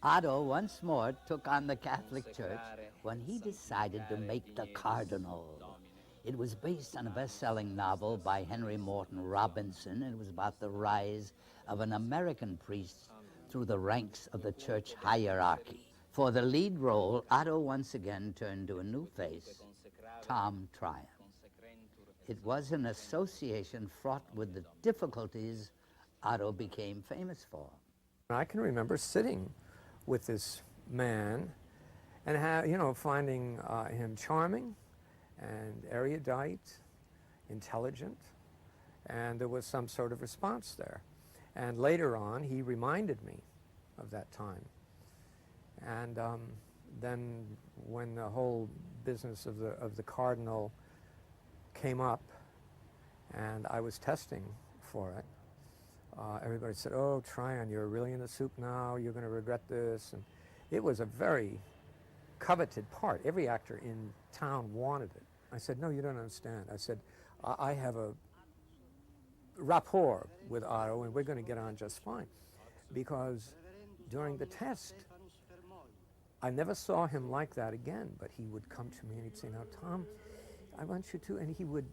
Otto once more took on the Catholic Church when he decided to make the Cardinal. It was based on a best-selling novel by Henry Morton Robinson. It was about the rise of an American priest through the ranks of the church hierarchy. For the lead role, Otto once again turned to a new face, Tom Tryon. It was an association fraught with the difficulties Otto became famous for. I can remember sitting with this man and finding him charming and erudite, intelligent, and there was some sort of response there. And later on, he reminded me of that time. And then when the whole business of the Cardinal came up, and I was testing for it, everybody said, "Oh, Tryon, you're really in the soup now. You're going to regret this." And it was a very coveted part. Every actor in town wanted it. I said, "No, you don't understand." I said, "I have a rapport with Otto, and we're going to get on just fine." Because during the test, I never saw him like that again, but he would come to me and he'd say, "Now, Tom, I want you to," and he would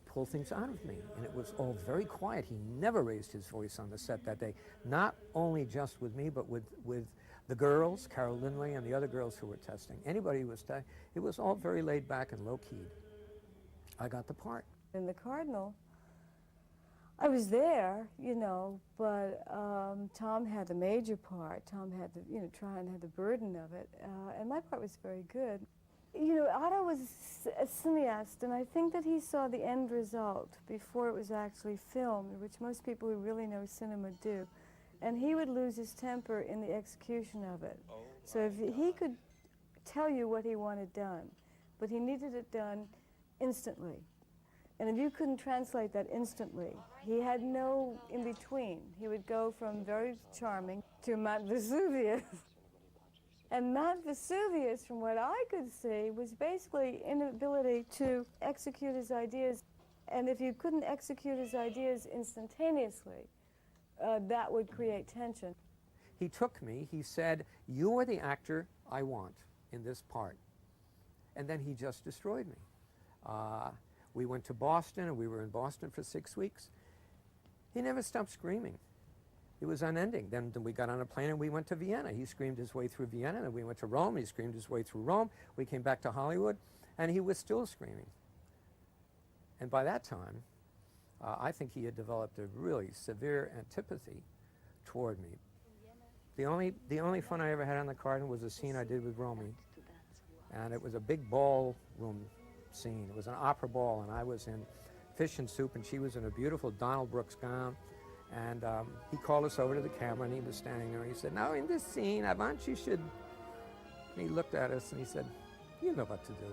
pull things out of me. And it was all very quiet. He never raised his voice on the set that day, not only just with me, but with the girls, Carol Lindley and the other girls who were testing. Anybody who was testing, it was all very laid back and low-keyed. I got the part. In the Cardinal, I was there, but Tom had the major part. Tom had Tryon had the burden of it, and my part was very good. Otto was a cineast, and I think that he saw the end result before it was actually filmed, which most people who really know cinema do. And he would lose his temper in the execution of it. So if he could tell you what he wanted done, but he needed it done instantly. And if you couldn't translate that instantly, he had no in-between. He would go from very charming to Mount Vesuvius. And Mount Vesuvius, from what I could see, was basically inability to execute his ideas. And if you couldn't execute his ideas instantaneously, that would create tension. He took me, he said, "You are the actor I want in this part." And then he just destroyed me. We went to Boston, and we were in Boston for 6 weeks. He never stopped screaming. It was unending. Then we got on a plane and we went to Vienna. He screamed his way through Vienna. Then we went to Rome. He screamed his way through Rome. We came back to Hollywood, and he was still screaming. And by that time, I think he had developed a really severe antipathy toward me. The only fun I ever had on the Cardinal was a scene I did with Romy, and it was a big ballroom scene. It was an opera ball, and I was in fish and soup, and she was in a beautiful Donald Brooks gown. And he called us over to the camera, and he was standing there. He said, "Now, in this scene, I want you should..." And he looked at us, and he said, "You know what to do."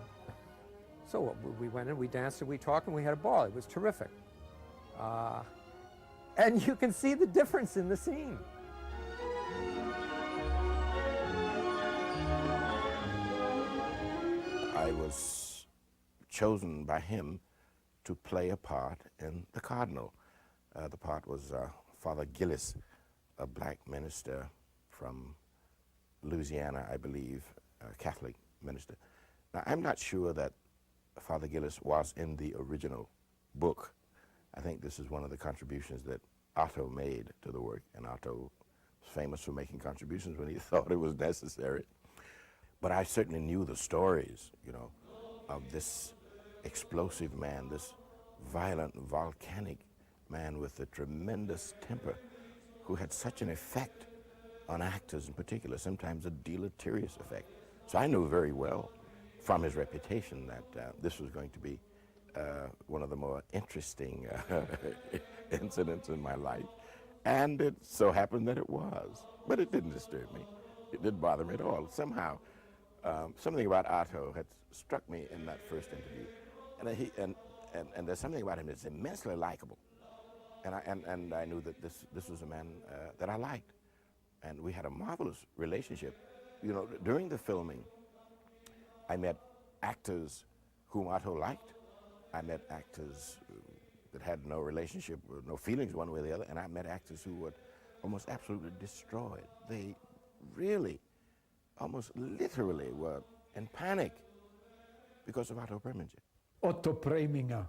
So we went in, we danced, and we talked, and we had a ball. It was terrific. And you can see the difference in the scene. I was chosen by him to play a part in The Cardinal. The part was Father Gillis, a black minister from Louisiana, I believe, a Catholic minister. Now, I'm not sure that Father Gillis was in the original book. I think this is one of the contributions that Otto made to the work, and Otto was famous for making contributions when he thought it was necessary. But I certainly knew the stories, of this explosive man, this violent, volcanic man with a tremendous temper who had such an effect on actors in particular, sometimes a deleterious effect. So I knew very well from his reputation that this was going to be one of the more interesting incidents in my life. And it so happened that it was. But it didn't disturb me. It didn't bother me at all. Somehow, something about Otto had struck me in that first interview. And there's something about him that's immensely likable. And I knew that this was a man that I liked. And we had a marvelous relationship. During the filming, I met actors whom Otto liked. I met actors that had no relationship, no feelings one way or the other, and I met actors who were almost absolutely destroyed. They really, almost literally, were in panic because of Otto Preminger. Otto Preminger.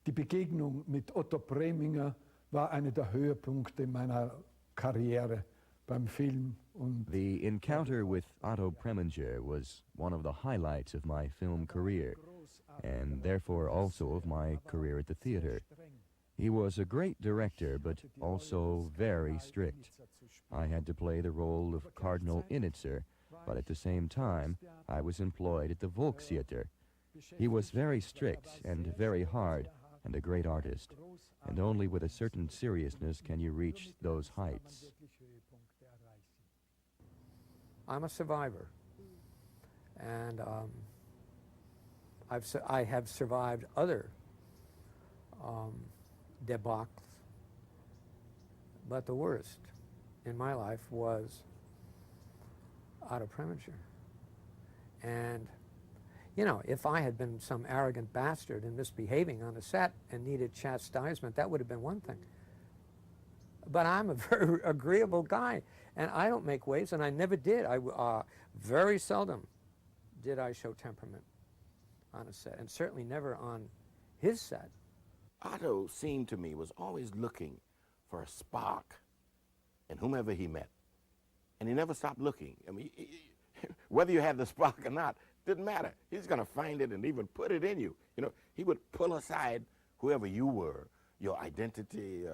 Die Begegnung mit Otto Preminger war einer der Höhepunkte meiner Karriere beim Film. The encounter with Otto Preminger was one of the highlights of my film career, and therefore also of my career at the theater. He was a great director, but also very strict. I had to play the role of Cardinal Initzer, but at the same time, I was employed at the Volkstheater. He was very strict and very hard, and a great artist, and only with a certain seriousness can you reach those heights. I'm a survivor, and I have survived other debacles, but the worst in my life was Otto Preminger. And, you know, if I had been some arrogant bastard and misbehaving on a set and needed chastisement, that would have been one thing. But I'm a very agreeable guy, and I don't make waves, and I never did. Very seldom did I show temperament on a set, and certainly never on his set. Otto seemed to me was always looking for a spark in whomever he met, and he never stopped looking. I mean, whether you had the spark or not, didn't matter. He's going to find it and even put it in you. You know, he would pull aside whoever you were, your identity,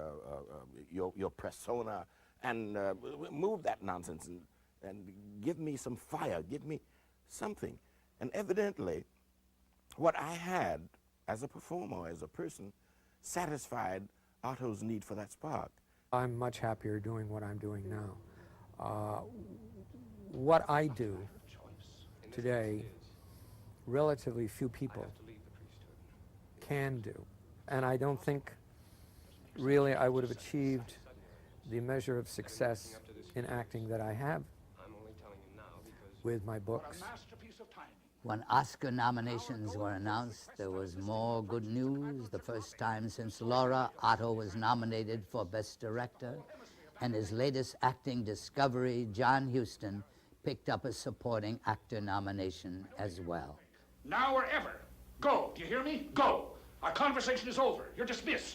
your persona, and move that nonsense and give me some fire, give me something. And evidently, what I had as a performer, as a person, satisfied Otto's need for that spark. I'm much happier doing what I'm doing now. What I do today, relatively few people can do. And I don't think really I would have achieved the measure of success in acting that I have with my books. When Oscar nominations were announced, there was more good news. The first time since Laura, Otto was nominated for Best Director, and his latest acting discovery, John Huston, picked up a supporting actor nomination as well. Now or ever. Go. Do you hear me? Go. Our conversation is over. You're dismissed.